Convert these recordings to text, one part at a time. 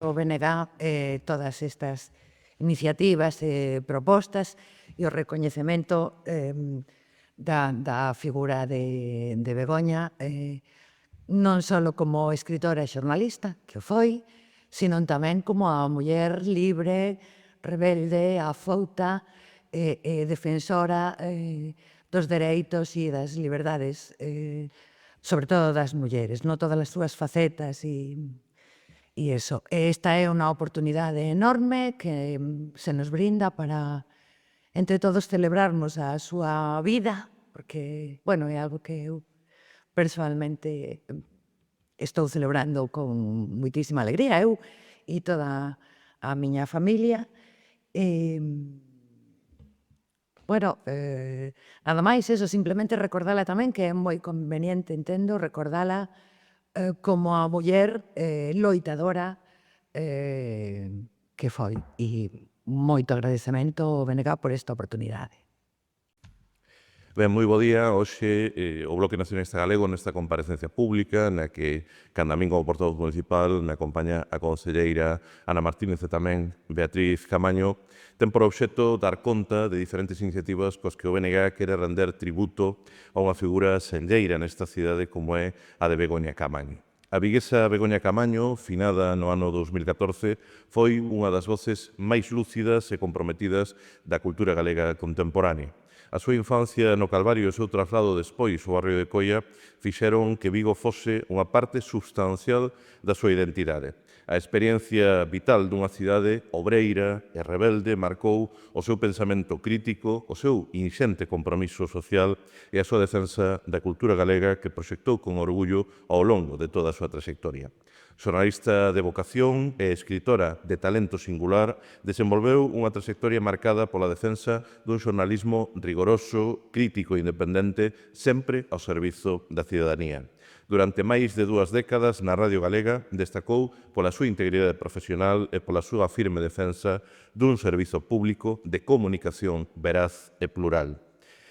o BNG todas estas iniciativas e propostas e o recoñecemento da figura de Begoña non só como escritora e xornalista, que o foi, sino tamén como a muller libre, rebelde, afouta e defensora dos dereitos e das liberdades, sobre todo das mulleres, non todas as súas facetas e iso. Esta é unha oportunidade enorme que se nos brinda para, entre todos, celebrarmos a súa vida, porque, bueno, é algo que eu personalmente estou celebrando con moitísima alegría, eu e toda a miña familia. Bueno, nada máis, eso, simplemente recordala tamén, que é moi conveniente, entendo, recordala como a muller loitadora que foi. E moito agradecemento ao BNG por esta oportunidade. Ben, moi bo día. Hoxe o Bloque Nacionalista Galego nesta comparecencia pública na que, canda min como portavoz municipal, me acompaña a conselleira Ana Martínez e tamén Beatriz Camaño, ten por obxecto dar conta de diferentes iniciativas coas que o BNG quere render tributo a unha figura senlleira nesta cidade como é a de Begoña Camaño. A viguesa Begoña Camaño, finada no ano 2014, foi unha das voces máis lúcidas e comprometidas da cultura galega contemporánea. A súa infancia no Calvario e o seu traslado despois ao barrio de Coia fixeron que Vigo fose unha parte substancial da súa identidade. A experiencia vital dunha cidade obreira e rebelde marcou o seu pensamento crítico, o seu inxente compromiso social e a súa defensa da cultura galega que proxectou con orgullo ao longo de toda a súa trayectoria. Xornalista de vocación e escritora de talento singular, desenvolveu unha trayectoria marcada pola defensa dun xornalismo rigoroso, crítico e independente, sempre ao servizo da cidadanía. Durante máis de 2 décadas na Radio Galega destacou pola súa integridade profesional e pola súa firme defensa dun servizo público de comunicación veraz e plural.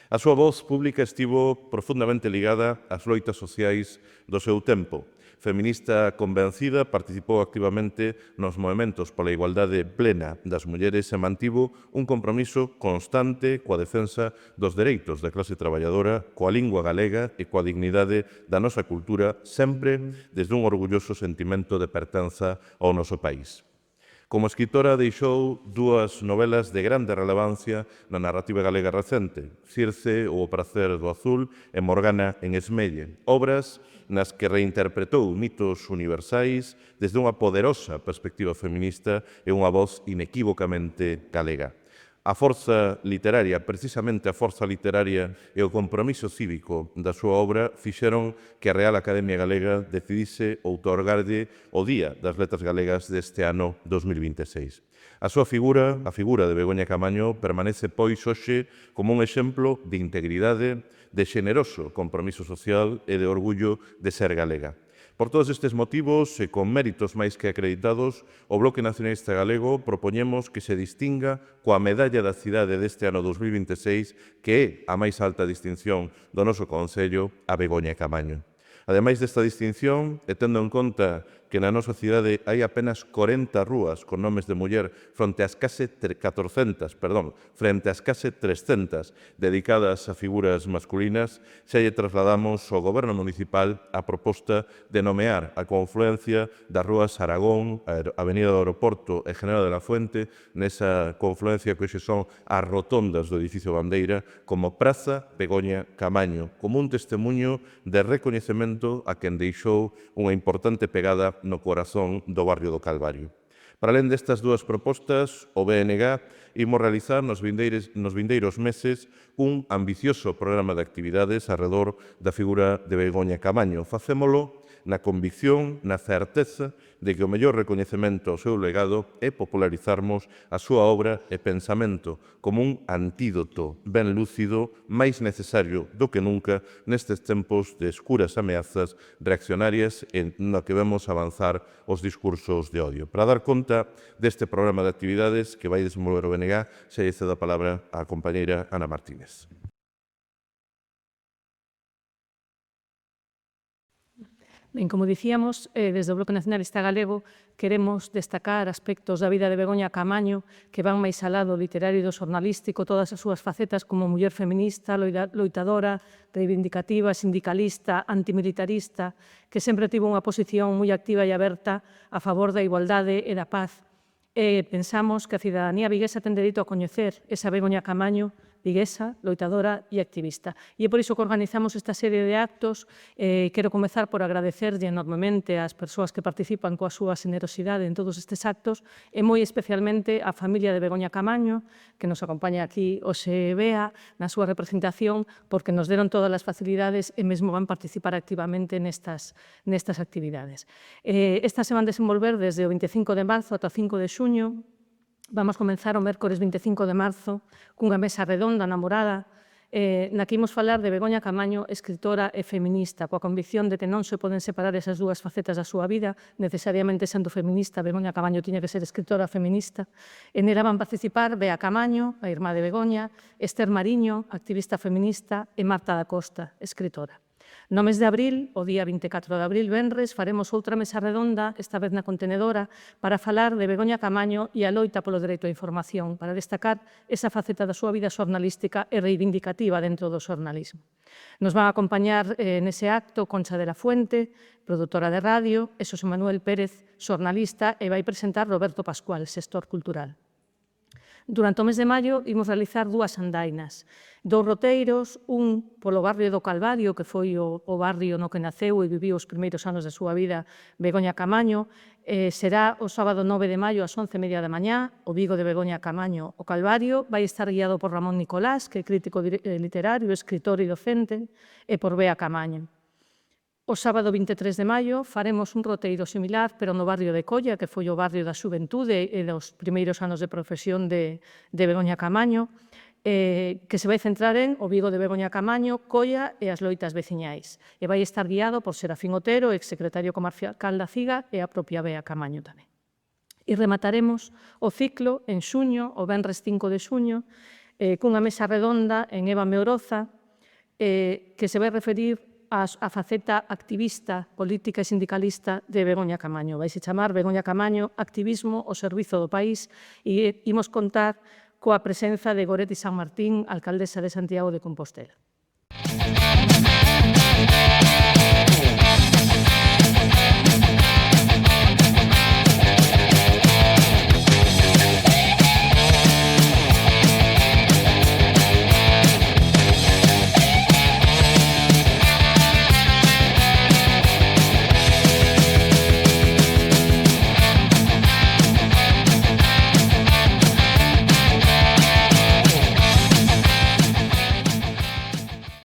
A súa voz pública estivo profundamente ligada ás loitas sociais do seu tempo. Feminista convencida, participou activamente nos movementos pola igualdade plena das mulleres e mantivo un compromiso constante coa defensa dos dereitos da clase traballadora, coa lingua galega e coa dignidade da nosa cultura, sempre desde un orgulloso sentimento de pertenza ao noso país. Como escritora deixou 2 novelas de grande relevancia na narrativa galega recente, Circe ou O prazer do azul e Morgana en Esmelle, obras nas que reinterpretou mitos universais desde unha poderosa perspectiva feminista e unha voz inequívocamente galega. A forza literaria, precisamente a forza literaria e o compromiso cívico da súa obra fixeron que a Real Academia Galega decidise outorgarlle o Día das Letras Galegas deste ano 2026. A súa figura, a figura de Begoña Camaño, permanece pois hoxe como un exemplo de integridade, de xeneroso compromiso social e de orgullo de ser galega. Por todos estes motivos e con méritos máis que acreditados, o Bloque Nacionalista Galego propoñemos que se distinga coa Medalla da Cidade deste ano 2026, que é a máis alta distinción do noso Concello, a Begoña Camaño. Ademais desta distinción, e tendo en conta que na nosa cidade hai apenas 40 rúas con nomes de muller frente ás case 300 dedicadas a figuras masculinas, xa lle trasladamos ao Goberno Municipal a proposta de nomear a confluencia das rúas Aragón, Avenida do Aeroporto e General de la Fuente, nesa confluencia que hoxe son as rotondas do edificio Bandeira, como Praza Begoña Camaño, como un testemunho de recoñecemento a quen deixou unha importante pegada no corazón do barrio do Calvario. Para alén destas 2 propostas, o BNG imos realizar nos vindeiros meses un ambicioso programa de actividades arredor da figura de Begoña Camaño. Facémolo na convicción, na certeza de que o mellor recoñecemento ao seu legado é popularizarmos a súa obra e pensamento como un antídoto ben lúcido, máis necesario do que nunca nestes tempos de escuras ameazas reaccionarias en no que vemos avanzar os discursos de odio. Para dar conta deste programa de actividades que vai desenvolver o BNG, xa lle cedo a palabra á compañeira Ana Martínez. Ben, como dicíamos, desde o Bloque Nacionalista Galego queremos destacar aspectos da vida de Begoña Caamaño que van máis alá do literario e do xornalístico, todas as súas facetas como muller feminista, loitadora, reivindicativa, sindicalista, antimilitarista, que sempre tivo unha posición moi activa e aberta a favor da igualdade e da paz. Pensamos que a cidadanía viguesa ten dereito a coñecer esa Begoña Caamaño viguesa, loitadora e activista. E é por iso que organizamos esta serie de actos. Quero comezar por agradecerlle enormemente ás persoas que participan coa súa generosidade en todos estes actos e moi especialmente á familia de Begoña Caamaño, que nos acompaña aquí hoxe Bea, na súa representación, porque nos deron todas as facilidades e mesmo van participar activamente nestas actividades. Estas se van desenvolver desde o 25 de marzo ata o 5 de xuño. Vamos comenzar o mércores 25 de marzo cunha mesa redonda namorada na que imos falar de Begoña Caamaño, escritora e feminista, coa convicción de que non se poden separar esas dúas facetas da súa vida, necesariamente sendo feminista, Begoña Caamaño tiña que ser escritora feminista. En ela van participar Bea Caamaño, a irmá de Begoña, Esther Mariño, activista feminista, e Marta da Costa, escritora. No mes de abril, o día 24 de abril, venres, faremos outra mesa redonda, esta vez na Contenedora, para falar de Begoña Caamaño e a loita polo dereito á información, para destacar esa faceta da súa vida xornalística e reivindicativa dentro do xornalismo. Nos van a acompañar nese acto Concha de la Fuente, produtora de radio, e Xosé Manuel Pérez, xornalista, e vai presentar Roberto Pascual, xestor cultural. Durante o mes de maio, imos realizar dúas andainas, dous roteiros, un polo barrio do Calvario, que foi o barrio no que naceu e viviu os primeiros anos da súa vida Begoña Caamaño. Será o sábado 9 de maio ás 11:30 da mañá, o Vigo de Begoña Caamaño, o Calvario. Vai estar guiado por Ramón Nicolás, que é crítico literario, escritor e docente, e por Bea Caamaño. O sábado 23 de maio faremos un roteiro similar, pero no barrio de Colla, que foi o barrio da xuventude e dos primeiros anos de profesión de Begoña Caamaño, que se vai centrar en o Vigo de Begoña Caamaño, Colla e as loitas veciñais. E vai estar guiado por Serafín Otero, exsecretario comarcal da CIGA, e a propia Bea Caamaño tamén. E remataremos o ciclo en xuño, o venres 5 de xuño, cunha mesa redonda en Eva Meoroza, que se vai referir a faceta activista, política e sindicalista de Begoña Caamaño. Vai se chamar Begoña Caamaño, activismo ao servizo do país, e imos contar coa presenza de Goretti San Martín, alcaldesa de Santiago de Compostela.